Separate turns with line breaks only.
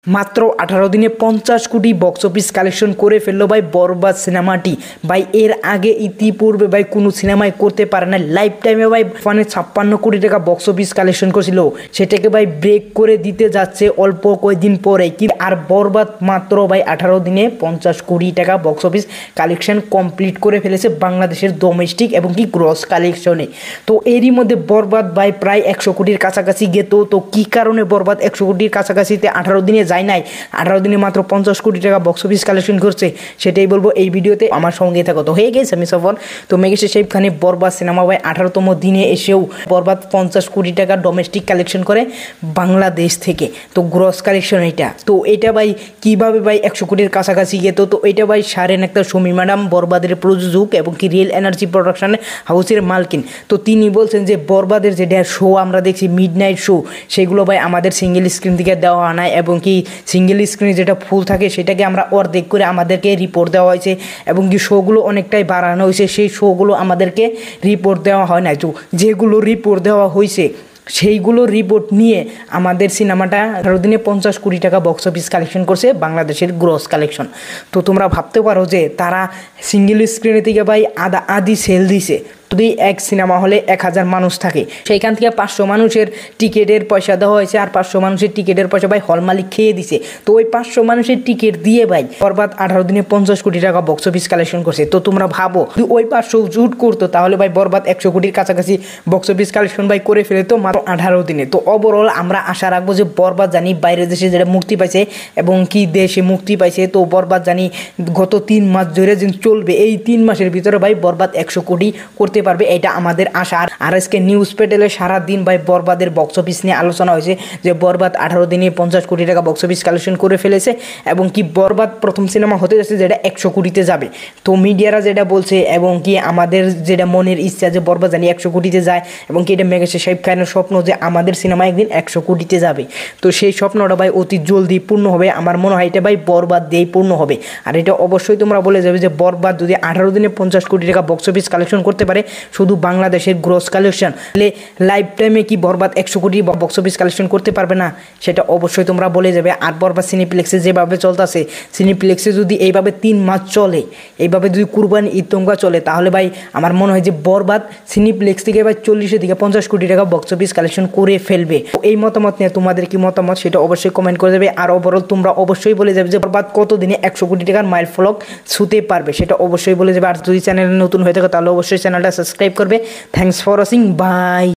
মাত্র 18 দিনে 50 কোটি বক্স অফিস কালেকশন করে ফেললো ভাই বরবাদ সিনেমাটি। ভাই এর আগে ইতিপূর্বে ভাই কোনো সিনেমায় করতে পারে না। লাইফ টাইমে ভাই 56 কোটি টাকা বক্স অফিস কালেকশন করেছিল, সেটাকে ভাই ব্রেক করে দিতে যাচ্ছে অল্প কয়েকদিন পরে। কি আর বরবাদ মাত্র ভাই 18 দিনে 50 কোটি টাকা বক্স অফিস কালেকশন কমপ্লিট করে ফেলেছে বাংলাদেশের ডোমেস্টিক এবং কি গ্রস কালেকশনে। তো এরই মধ্যে বরবাদ ভাই প্রায় 100 কোটির কাছাকাছি গেত। তো কি কারণে বরবাদ 100 কোটির কাছাকাছিতে 18 দিনে যায় নাই, 18 দিনে মাত্র 50 কোটি টাকা বক্স অফিস কালেকশন করছে, সেটাই বলবো এই ভিডিওতে। আমার সঙ্গে থাকো। তো হয়ে গেছে আমি সফর। তো মেঘেশ শাকিব খানের বরবাদ সিনেমা ভাই 18তম দিনে এসেও বরবাদ 50 কোটি টাকা ডোমেস্টিক কালেকশন করে বাংলাদেশ থেকে। তো গ্রস কালেকশন এটা। তো এটা ভাই কিভাবে ভাই 100 কোটির কাছাকাছি গেত। তো এটা ভাই শারেন আক্তার সুমি ম্যাডাম বরবাদের প্রযোজক এবং কি রিয়েল এনার্জি প্রোডাকশন হাউসের মালকিন। তো তিনি বলছেন যে বরবাদের যেটা শো আমরা দেখছি মিডনাইট শো, সেগুলো ভাই আমাদের সিঙ্গেল স্ক্রিন থেকে দেওয়া হয় এবং কি সিঙ্গেল স্ক্রিনে যেটা ফুল থাকে সেটাকে আমরা অর্ধেক করে আমাদেরকে রিপোর্ট দেওয়া হয়েছে এবং কি শোগুলো অনেকটাই বাড়ানো হয়েছে, সেই শোগুলো আমাদেরকে রিপোর্ট দেওয়া হয় না। তো যেগুলো রিপোর্ট দেওয়া হয়েছে সেইগুলো রিপোর্ট নিয়ে আমাদের সিনেমাটা 18 দিনে 50 কোটি টাকা বক্স অফিস কালেকশন করছে বাংলাদেশের গ্রস কালেকশন। তো তোমরা ভাবতে পারো যে তারা সিঙ্গেল স্ক্রিনে থেকে ভাই আদি সেল দিছে। যদি এক সিনেমা হলে 1000 মানুষ থাকে, সেইখান থেকে 500 মানুষের টিকিটের পয়সা দেওয়া হয়েছে, আর 500 মানুষের টিকিটের পয়সা ভাই হল মালিক খেয়ে দিছে। তো ওই 500 মানুষের টিকিট দিয়ে ভাই বরবাদ 18 দিনে 50 কোটি টাকা বক্স অফিস কালেকশন করছে। তো তোমরা ভাবো যদি ওই 500 জুট করতো তাহলে ভাই বরবাদ 100 কোটির কাছাকাছি বক্স অফিস কালেকশন ভাই করে ফেলতো মাত্র 18 দিনে। তো ওভারঅল আমরা আশা রাখবো যে বরবাদ জানি বাইরের দেশে যেটা মুক্তি পাইছে এবং কি দেশে মুক্তি পাইছে, তো বরবাদ জানি গত 3 মাস ধরে যে চলবে, এই 3 মাসের ভিতরে ভাই বরবাদ 100 কোটি করতে পারবে, এটা আমাদের আশা। আর আজকে নিউজ পেটেলে সারাদিন ভাই বরবাদের বক্স অফিস নিয়ে আলোচনা হয়েছে যে বরবাদ 18 দিনে 50 কোটি টাকা বক্স অফিস কালেকশন করে ফেলেছে এবং কি বরবাদ প্রথম সিনেমা হতে যাচ্ছে যেটা 100 কোটিতে যাবে। তো মিডিয়ারা যেটা বলছে এবং কি আমাদের যেটা মনের ইচ্ছা যে বরবাদ জানি 100 কোটিতে যায় এবং কি এটা মেঘেশ শাকিব খানের স্বপ্ন যে আমাদের সিনেমা একদিন 100 কোটিতে যাবে। তো সেই স্বপ্নটা ভাই অতি জলদি পূর্ণ হবে। আমার মনে হয় এটা ভাই বরবাদ দিয়েই পূর্ণ হবে। আর এটা অবশ্যই তোমরা বলে যাবে যে বরবাদ যদি 18 দিনে 50 কোটি টাকা বক্স অফিস কালেকশন করতে পারে শুধু বাংলাদেশের গ্রস কালেকশন, তাহলে লাইফ টাইমে কি বরবাদ 100 কোটি বক্স অফিস কালেকশন করতে পারবে না, সেটা অবশ্যই তোমরা বলে যাবে। আর বরবাদ সিনেপ্লেক্সে যেভাবে চলতেছে, সিনেপ্লেক্সে যদি এইভাবে 3 মাস চলে, এইভাবে যদি কুরবানি ঈদ তোমরা চলে, তাহলে ভাই আমার মনে হয় যে বরবাদ সিনেপ্লেক্স থেকে ভাই 40 থেকে 50 কোটি টাকা বক্স অফিস কালেকশন করে ফেলবে। এই মতামত নিয়ে তোমাদের কি মতামত সেটা অবশ্যই কমেন্ট করে দেবে। আর ওভারঅল তোমরা অবশ্যই বলে যাবে যে বরবাদ কত দিনে 100 কোটি টাকার মাইল ফলক ছুঁতে পারবে, সেটা অবশ্যই বলে যাবে। আর যদি চ্যানেলে নতুন হয়ে থাকে তাহলে অবশ্যই চ্যানেলটা সাবস্ক্রাইব করবে। Thanks for watching, by.